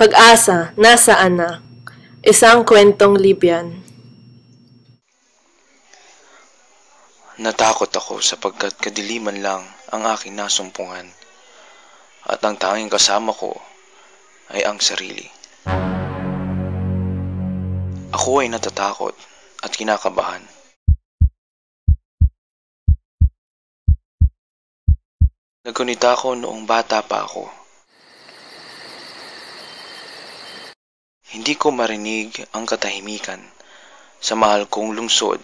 Pag-asa, nasaan na? Isang kwentong Libyan. Natakot ako sapagkat kadiliman lang ang aking nasumpungan at ang tanging kasama ko ay ang sarili. Ako ay natatakot at kinakabahan. Nagkunita ako noong bata pa ako. Hindi ko marinig ang katahimikan sa mahal kong lungsod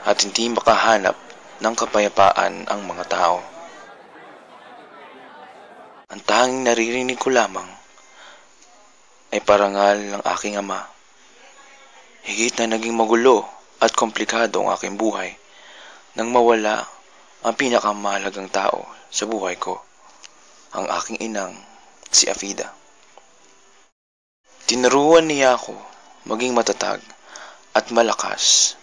at hindi makahanap ng kapayapaan ang mga tao. Ang tanging naririnig ko lamang ay parangal ng aking ama. Higit na naging magulo at komplikado ang aking buhay nang mawala ang pinakamahalagang tao sa buhay ko, ang aking inang si Afida. Tinuruan niya ako maging matatag at malakas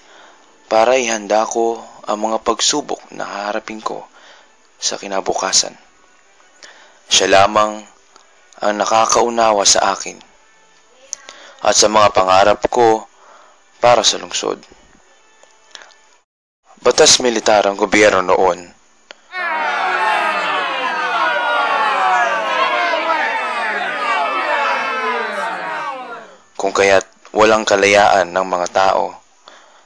para ihanda ko ang mga pagsubok na haharapin ko sa kinabukasan. Siya lamang ang nakakaunawa sa akin at sa mga pangarap ko para sa lungsod. Batas militar ang gobyerno noon. Kung kaya't walang kalayaan ng mga tao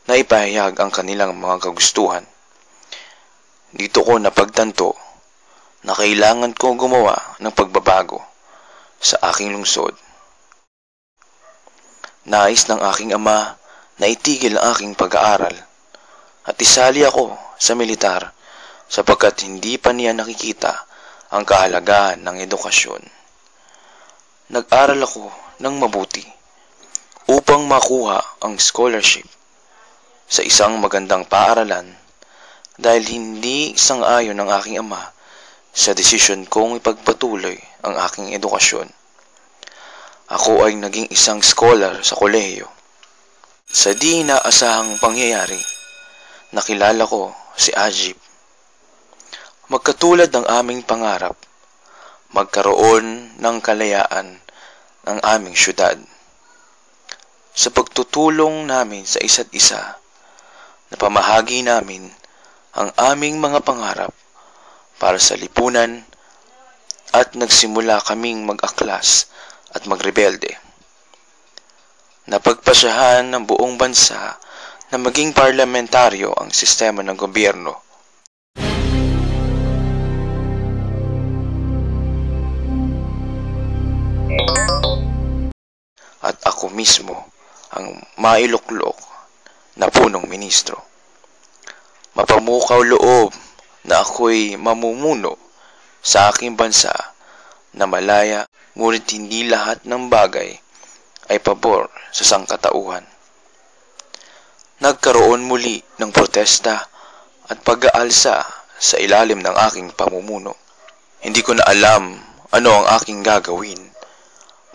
na ipahayag ang kanilang mga kagustuhan. Dito ko napagtanto na kailangan kong gumawa ng pagbabago sa aking lungsod. Nais ng aking ama na itigil ang aking pag-aaral at isali ako sa militar sapagkat hindi pa niya nakikita ang kahalagahan ng edukasyon. Nag-aral ako ng mabuti upang makuha ang scholarship sa isang magandang paaralan dahil hindi sang-ayon ng aking ama sa desisyon kong ipagpatuloy ang aking edukasyon. Ako ay naging isang scholar sa kolehiyo. Sa di inaasahang pangyayari, nakilala ko si Ajib. Magkatulad ng aming pangarap, magkaroon ng kalayaan ng aming syudad. Sa pagtutulong namin sa isa't isa, napamahagi namin ang aming mga pangarap para sa lipunan at nagsimula kaming mag-aklas at magrebelde. Napagpasyahan ng buong bansa na maging parlamentaryo ang sistema ng gobyerno. At ako mismo ang mailuklok na punong ministro. Mapamukaw loob na ako'y mamumuno sa aking bansa na malaya, ngunit hindi lahat ng bagay ay pabor sa sangkatauhan. Nagkaroon muli ng protesta at pag-aalsa sa ilalim ng aking pamumuno. Hindi ko na alam ano ang aking gagawin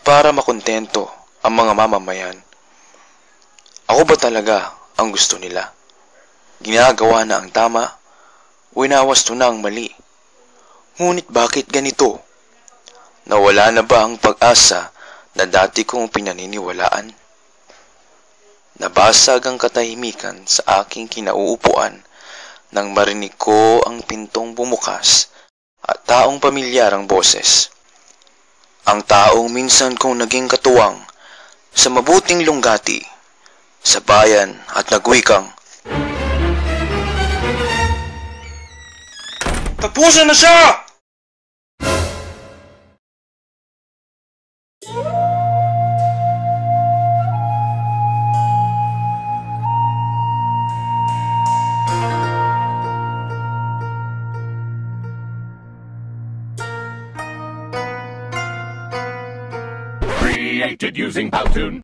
para makontento ang mga mamamayan. Ako ba talaga ang gusto nila? Ginagawa na ang tama o inawasto na ang mali? Ngunit bakit ganito? Nawala na ba ang pag-asa na dati kong pinaniniwalaan? Nabasag ang katahimikan sa aking kinauupuan nang marinig ko ang pintong bumukas at taong pamilyar ang boses. Ang taong minsan kong naging katuwang sa mabuting lunggati sa bayan at nagwikang, "Tapusin na siya!" Created using Powtoon.